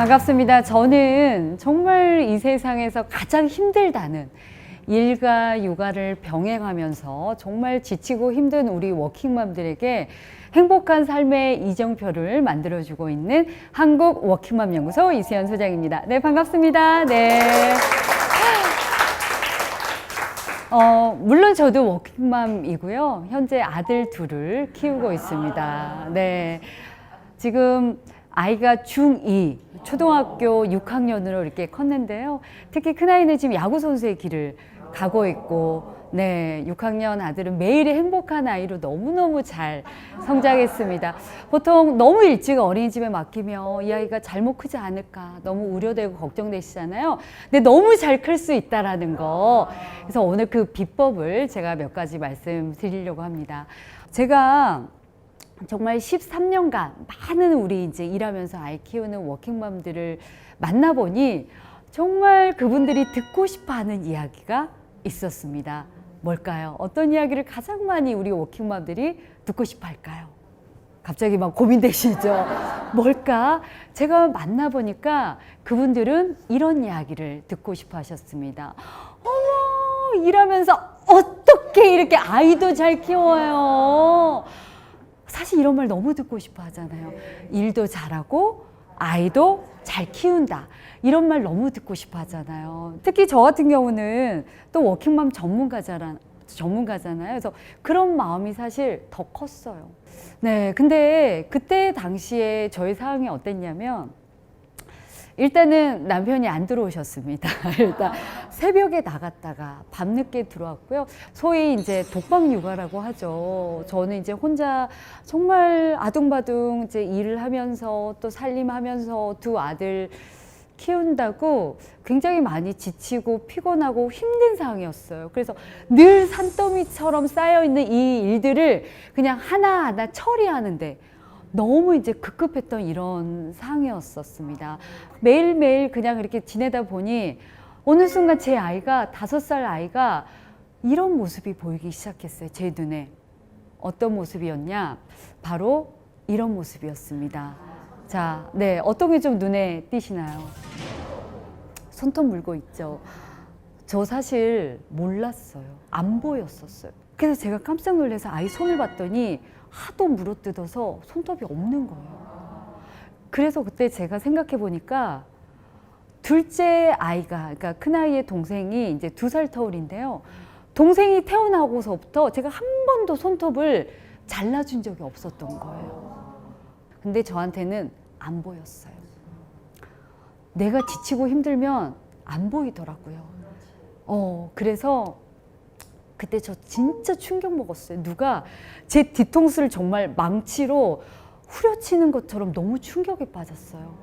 반갑습니다. 저는 정말 이 세상에서 가장 힘들다는 일과 육아를 병행하면서 정말 지치고 힘든 우리 워킹맘들에게 행복한 삶의 이정표를 만들어주고 있는 한국 워킹맘 연구소 이수연 소장입니다. 네, 반갑습니다. 네. 물론 저도 워킹맘이고요. 현재 아들 둘을 키우고 있습니다. 네. 지금 아이가 중2, 초등학교 6학년으로 이렇게 컸는데요. 특히 큰아이는 지금 야구선수의 길을 가고 있고, 네, 6학년 아들은 매일이 행복한 아이로 너무너무 잘 성장했습니다. 보통 너무 일찍 어린이집에 맡기면 이 아이가 잘못 크지 않을까 너무 우려되고 걱정되시잖아요. 근데 너무 잘 클 수 있다라는 거. 그래서 오늘 그 비법을 제가 몇 가지 말씀드리려고 합니다. 제가 정말 13년간 많은 우리 이제 일하면서 아이 키우는 워킹맘들을 만나보니 정말 그분들이 듣고 싶어 하는 이야기가 있었습니다. 뭘까요? 어떤 이야기를 가장 많이 우리 워킹맘들이 듣고 싶어 할까요? 갑자기 막 고민되시죠? 뭘까? 제가 만나보니까 그분들은 이런 이야기를 듣고 싶어 하셨습니다. 어머, 일하면서 어떻게 이렇게 아이도 잘 키워요? 사실 이런 말 너무 듣고 싶어 하잖아요. 일도 잘하고 아이도 잘 키운다. 이런 말 너무 듣고 싶어 하잖아요. 특히 저 같은 경우는 또 워킹맘 전문가잖아요. 그래서 그런 마음이 사실 더 컸어요. 네, 근데 그때 당시에 저희 상황이 어땠냐면 일단은 남편이 안 들어오셨습니다. 일단 새벽에 나갔다가 밤늦게 들어왔고요. 소위 이제 독박 육아라고 하죠. 저는 이제 혼자 정말 아둥바둥 이제 일을 하면서 또 살림하면서 두 아들 키운다고 굉장히 많이 지치고 피곤하고 힘든 상황이었어요. 그래서 늘 산더미처럼 쌓여있는 이 일들을 그냥 하나하나 처리하는데 너무 이제 급급했던 이런 상황이었었습니다. 매일매일 그냥 이렇게 지내다 보니 어느 순간 제 아이가 5살 아이가 이런 모습이 보이기 시작했어요. 제 눈에. 어떤 모습이었냐? 바로 이런 모습이었습니다. 자, 네, 어떤 게 좀 눈에 띄시나요? 손톱 물고 있죠. 저 사실 몰랐어요. 안 보였었어요. 그래서 제가 깜짝 놀라서 아이 손을 봤더니 하도 물어뜯어서 손톱이 없는 거예요. 그래서 그때 제가 생각해 보니까 둘째 아이가, 그러니까 큰아이의 동생이 이제 2살 터울인데요. 동생이 태어나고서부터 제가 한 번도 손톱을 잘라준 적이 없었던 거예요. 근데 저한테는 안 보였어요. 내가 지치고 힘들면 안 보이더라고요. 그래서 그때 저 진짜 충격 먹었어요. 누가 제 뒤통수를 정말 망치로 후려치는 것처럼 너무 충격에 빠졌어요.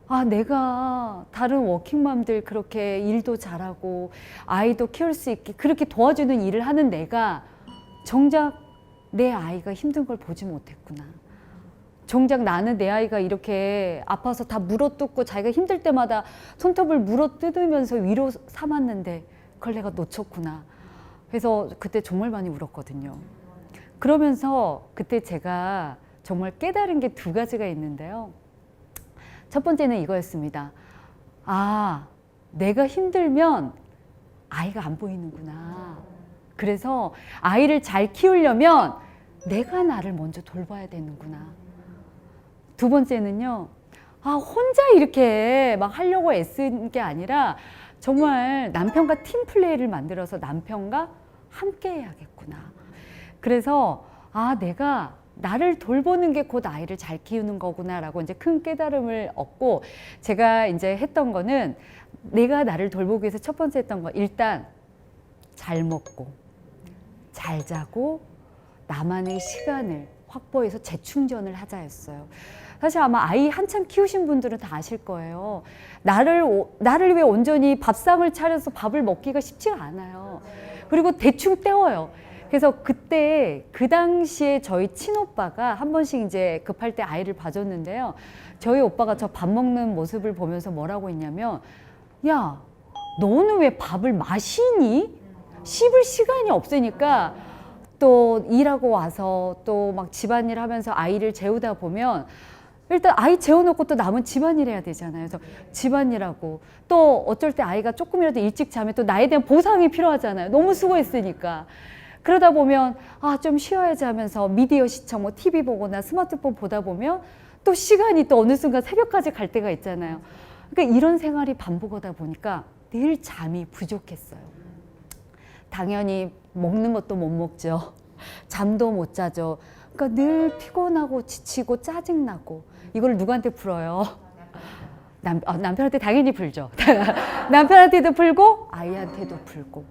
아, 내가 다른 워킹맘들 그렇게 일도 잘하고 아이도 키울 수 있게 그렇게 도와주는 일을 하는 내가 정작 내 아이가 힘든 걸 보지 못했구나. 정작 나는 내 아이가 이렇게 아파서 다 물어뜯고 자기가 힘들 때마다 손톱을 물어뜯으면서 위로 삼았는데 그걸 내가 놓쳤구나. 그래서 그때 정말 많이 울었거든요. 그러면서 그때 제가 정말 깨달은 게 2가지가 있는데요. 첫 번째는 이거였습니다. 아, 내가 힘들면 아이가 안 보이는구나. 그래서 아이를 잘 키우려면 내가 나를 먼저 돌봐야 되는구나. 2번째는요. 아, 혼자 이렇게 막 하려고 애쓴 게 아니라 정말 남편과 팀 플레이를 만들어서 남편과 함께 해야겠구나. 그래서 아, 내가 나를 돌보는 게 곧 아이를 잘 키우는 거구나라고 이제 큰 깨달음을 얻고 제가 이제 했던 거는 내가 나를 돌보기 위해서 첫 번째 했던 거 일단 잘 먹고 잘 자고 나만의 시간을 확보해서 재충전을 하자였어요. 사실 아마 아이 한참 키우신 분들은 다 아실 거예요. 나를 위해 온전히 밥상을 차려서 밥을 먹기가 쉽지가 않아요. 그리고 대충 때워요. 그래서 그때 그 당시에 저희 친오빠가 한 번씩 이제 급할 때 아이를 봐줬는데요. 저희 오빠가 저 밥 먹는 모습을 보면서 뭐라고 했냐면 야, 너는 왜 밥을 마시니? 씹을 시간이 없으니까 또 일하고 와서 또 막 집안일 하면서 아이를 재우다 보면 일단 아이 재워놓고 또 남은 집안일 해야 되잖아요. 그래서 집안일하고 또 어쩔 때 아이가 조금이라도 일찍 자면 또 나에 대한 보상이 필요하잖아요. 너무 수고했으니까. 그러다 보면 아, 좀 쉬어야지 하면서 미디어 시청, 뭐 TV 보거나 스마트폰 보다 보면 또 시간이 또 어느 순간 새벽까지 갈 때가 있잖아요. 그러니까 이런 생활이 반복하다 보니까 늘 잠이 부족했어요. 당연히 먹는 것도 못 먹죠. 잠도 못 자죠. 그러니까 늘 피곤하고 지치고 짜증나고 이걸 누구한테 풀어요? 남편한테 당연히 풀죠. 남편한테도 풀고 아이한테도 풀고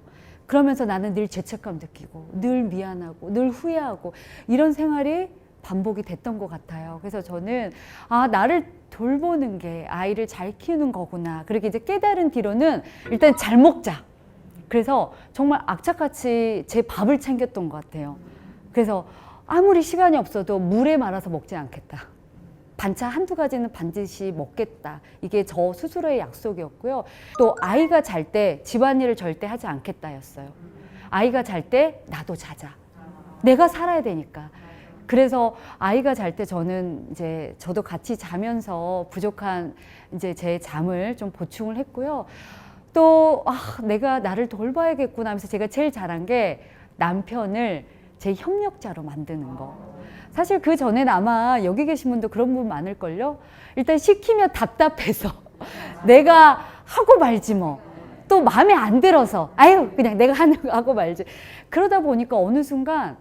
그러면서 나는 늘 죄책감 느끼고 늘 미안하고 늘 후회하고 이런 생활이 반복이 됐던 것 같아요. 그래서 저는 아, 나를 돌보는 게 아이를 잘 키우는 거구나. 그렇게 이제 깨달은 뒤로는 일단 잘 먹자. 그래서 정말 악착같이 제 밥을 챙겼던 것 같아요. 그래서 아무리 시간이 없어도 물에 말아서 먹지 않겠다. 반찬 한두 가지는 반드시 먹겠다. 이게 저 스스로의 약속이었고요. 또 아이가 잘 때 집안일을 절대 하지 않겠다였어요. 아이가 잘 때 나도 자자. 내가 살아야 되니까. 그래서 아이가 잘 때 저는 이제 저도 같이 자면서 부족한 이제 제 잠을 좀 보충을 했고요. 또 내가 나를 돌봐야겠구나 하면서 제가 제일 잘한 게 남편을 제 협력자로 만드는 거. 사실 그 전엔 아마 여기 계신 분도 그런 분 많을걸요. 일단 시키면 답답해서 내가 하고 말지 뭐. 또 마음에 안 들어서 아유 그냥 내가 하는 거 하고 말지. 그러다 보니까 어느 순간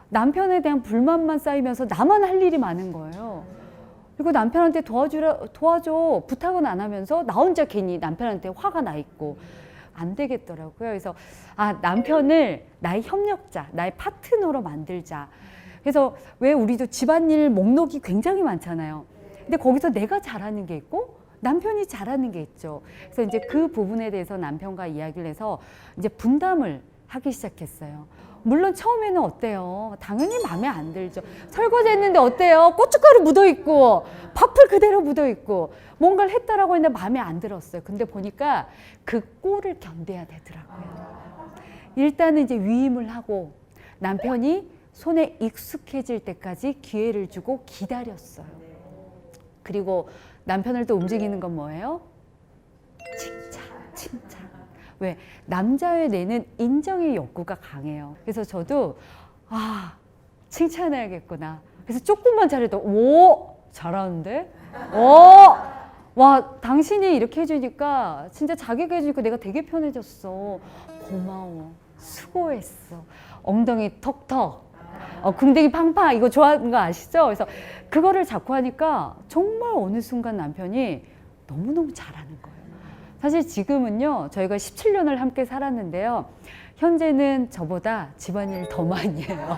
남편에 대한 불만만 쌓이면서 나만 할 일이 많은 거예요. 그리고 남편한테 도와줘 부탁은 안 하면서 나 혼자 괜히 남편한테 화가 나 있고 안 되겠더라고요. 그래서 남편을 나의 협력자, 나의 파트너로 만들자. 그래서 왜 우리도 집안일 목록이 굉장히 많잖아요. 근데 거기서 내가 잘하는 게 있고 남편이 잘하는 게 있죠. 그래서 이제 그 부분에 대해서 남편과 이야기를 해서 이제 분담을 하기 시작했어요. 물론 처음에는 어때요? 당연히 마음에 안 들죠. 설거지 했는데 어때요? 고춧가루 묻어 있고 밥풀 그대로 묻어 있고 뭔가를 했다라고 했는데 마음에 안 들었어요. 근데 보니까 그 꼴을 견뎌야 되더라고요. 일단은 이제 위임을 하고 남편이 손에 익숙해질 때까지 기회를 주고 기다렸어요. 그리고 남편을 또 움직이는 건 뭐예요? 칭찬. 왜? 남자의 뇌는 인정의 욕구가 강해요. 그래서 저도 칭찬해야겠구나. 그래서 조금만 잘해도 오 잘하는데? 와 당신이 이렇게 해주니까 진짜 자기가 해주니까 내가 되게 편해졌어. 고마워. 수고했어. 엉덩이 턱턱. 궁뎅이 팡팡 이거 좋아하는 거 아시죠? 그래서 그거를 자꾸 하니까 정말 어느 순간 남편이 너무너무 잘하는 거예요. 사실 지금은요 저희가 17년을 함께 살았는데요 현재는 저보다 집안일 더 많이 해요.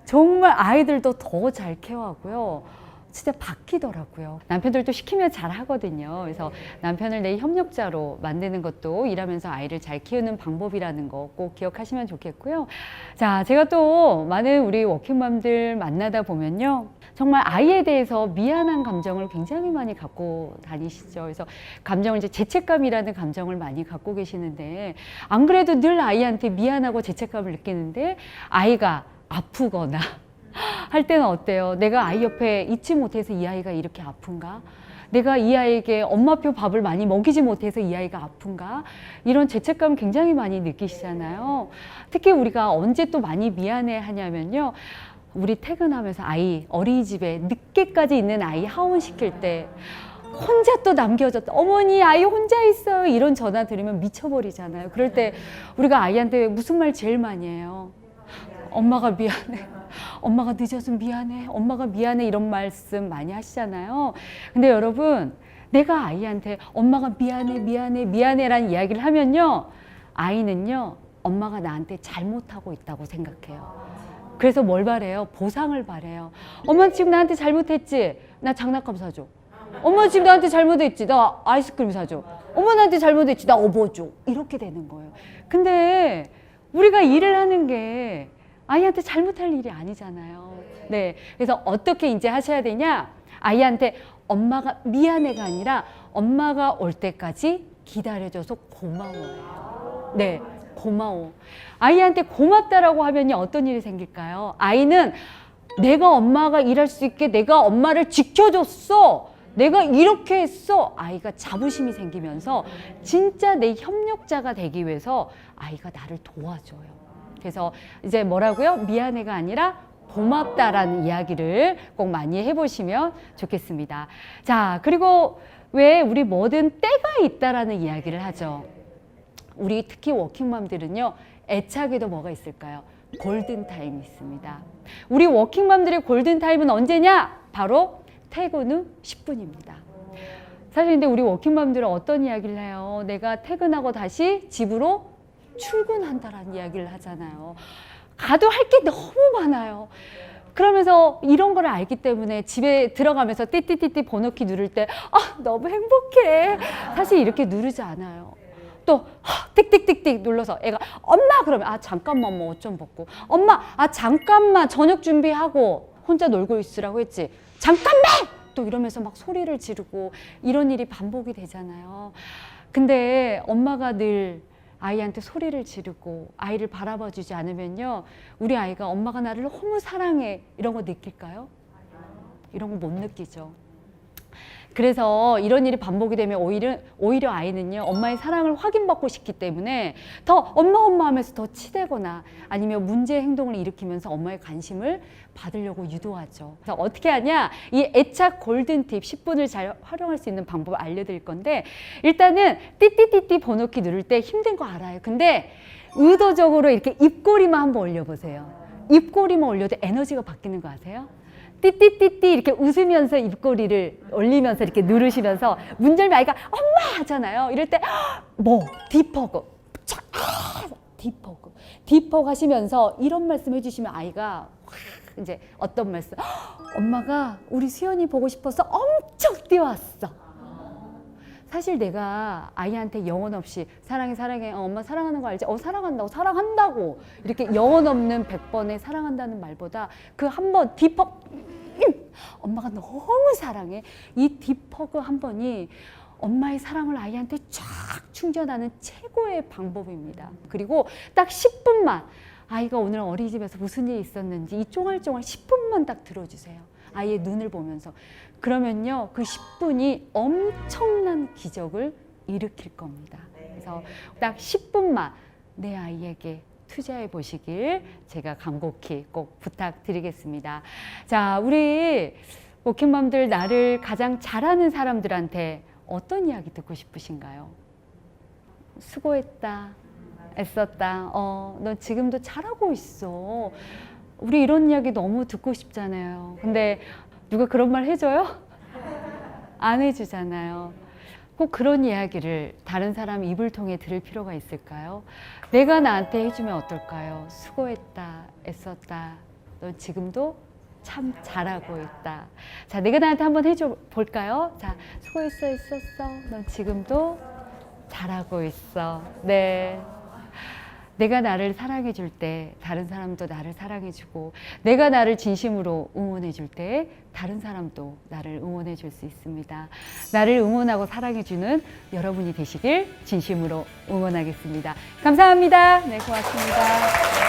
정말 아이들도 더 잘 케어하고요. 진짜 바뀌더라고요. 남편들도 시키면 잘 하거든요. 그래서 남편을 내 협력자로 만드는 것도 일하면서 아이를 잘 키우는 방법이라는 거 꼭 기억하시면 좋겠고요. 자, 제가 또 많은 우리 워킹맘들 만나다 보면요. 정말 아이에 대해서 미안한 감정을 굉장히 많이 갖고 다니시죠. 그래서 감정을 이제 죄책감이라는 감정을 많이 갖고 계시는데 안 그래도 늘 아이한테 미안하고 죄책감을 느끼는데 아이가 아프거나 할 때는 어때요? 내가 아이 옆에 있지 못해서 이 아이가 이렇게 아픈가? 내가 이 아이에게 엄마표 밥을 많이 먹이지 못해서 이 아이가 아픈가? 이런 죄책감 굉장히 많이 느끼시잖아요. 특히 우리가 언제 또 많이 미안해 하냐면요. 우리 퇴근하면서 아이 어린이집에 늦게까지 있는 아이 하원시킬 때 혼자 또 남겨졌다. 어머니 아이 혼자 있어요. 이런 전화 들으면 미쳐버리잖아요. 그럴 때 우리가 아이한테 무슨 말 제일 많이 해요? 엄마가 미안해. 엄마가 늦어서 미안해. 엄마가 미안해. 이런 말씀 많이 하시잖아요. 근데 여러분 내가 아이한테 엄마가 미안해라는 이야기를 하면요. 아이는요. 엄마가 나한테 잘못하고 있다고 생각해요. 그래서 뭘 바래요? 보상을 바래요. 엄마 지금 나한테 잘못했지? 나 장난감 사줘. 엄마 지금 나한테 잘못했지? 나 아이스크림 사줘. 엄마 나한테 잘못했지? 나 업어줘. 이렇게 되는 거예요. 근데 우리가 일을 하는 게 아이한테 잘못할 일이 아니잖아요. 네. 그래서 어떻게 이제 하셔야 되냐? 아이한테 엄마가 미안해가 아니라 엄마가 올 때까지 기다려줘서 고마워요. 네. 고마워. 아이한테 고맙다라고 하면 어떤 일이 생길까요? 아이는 내가 엄마가 일할 수 있게 내가 엄마를 지켜줬어. 내가 이렇게 했어. 아이가 자부심이 생기면서 진짜 내 협력자가 되기 위해서 아이가 나를 도와줘요. 그래서 이제 뭐라고요? 미안해가 아니라 고맙다라는 이야기를 꼭 많이 해보시면 좋겠습니다. 자, 그리고 왜 우리 뭐든 때가 있다라는 이야기를 하죠. 우리 특히 워킹맘들은요, 애착에도 뭐가 있을까요? 골든타임이 있습니다. 우리 워킹맘들의 골든타임은 언제냐? 바로 퇴근 후 10분입니다. 사실 근데 우리 워킹맘들은 어떤 이야기를 해요? 내가 퇴근하고 다시 집으로 출근한다라는 이야기를 하잖아요. 가도 할 게 너무 많아요. 그러면서 이런 걸 알기 때문에 집에 들어가면서 띠띠띠띠 번호키 누를 때 너무 행복해. 사실 이렇게 누르지 않아요. 또 띡띡띡띡 눌러서 애가 엄마 그러면 잠깐만 뭐 옷 좀 벗고 엄마 잠깐만 저녁 준비하고 혼자 놀고 있으라고 했지 잠깐만 또 이러면서 막 소리를 지르고 이런 일이 반복이 되잖아요. 근데 엄마가 늘 아이한테 소리를 지르고 아이를 바라봐 주지 않으면요, 우리 아이가 엄마가 나를 너무 사랑해 이런 거 느낄까요? 이런 거 못 느끼죠. 그래서 이런 일이 반복이 되면 오히려 아이는요, 엄마의 사랑을 확인받고 싶기 때문에 더 엄마 하면서 더 치대거나 아니면 문제 행동을 일으키면서 엄마의 관심을 받으려고 유도하죠. 그래서 어떻게 하냐? 이 애착 골든팁 10분을 잘 활용할 수 있는 방법을 알려드릴 건데, 일단은 띠띠띠띠 번호키 누를 때 힘든 거 알아요. 근데 의도적으로 이렇게 입꼬리만 한번 올려보세요. 입꼬리만 올려도 에너지가 바뀌는 거 아세요? 띠띠띠띠 이렇게 웃으면서 입꼬리를 올리면서 이렇게 누르시면서 문 열면 아이가 엄마 하잖아요. 이럴 때 딥허그 딥허그 하시면서 이런 말씀 해주시면 아이가 이제 어떤 말씀, 엄마가 우리 수연이 보고 싶어서 엄청 뛰어왔어. 사실 내가 아이한테 영혼 없이 사랑해 엄마 사랑하는 거 알지? 사랑한다고 이렇게 영혼 없는 100번의 사랑한다는 말보다 그 한 번 엄마가 너무 사랑해, 이 딥허그 한 번이 엄마의 사랑을 아이한테 쫙 충전하는 최고의 방법입니다. 그리고 딱 10분만 아이가 오늘 어린이집에서 무슨 일이 있었는지 이 쫑알쫑알 10분만 딱 들어주세요. 아이의 눈을 보면서. 그러면요, 그 10분이 엄청난 기적을 일으킬 겁니다. 그래서 딱 10분만 내 아이에게 투자해 보시길 제가 간곡히 꼭 부탁드리겠습니다. 자, 우리 워킹맘들, 나를 가장 잘하는 사람들한테 어떤 이야기 듣고 싶으신가요? 수고했다, 애썼다, 너 지금도 잘하고 있어. 우리 이런 이야기 너무 듣고 싶잖아요. 근데 누가 그런 말 해줘요? 안 해주잖아요. 꼭 그런 이야기를 다른 사람 입을 통해 들을 필요가 있을까요? 내가 나한테 해주면 어떨까요? 수고했다, 애썼다, 넌 지금도 참 잘하고 있다. 자, 내가 나한테 한번 해줘 볼까요? 자, 수고했어, 있었어, 넌 지금도 잘하고 있어. 네. 내가 나를 사랑해 줄 때 다른 사람도 나를 사랑해 주고, 내가 나를 진심으로 응원해 줄 때 다른 사람도 나를 응원해 줄 수 있습니다. 나를 응원하고 사랑해 주는 여러분이 되시길 진심으로 응원하겠습니다. 감사합니다. 네, 고맙습니다.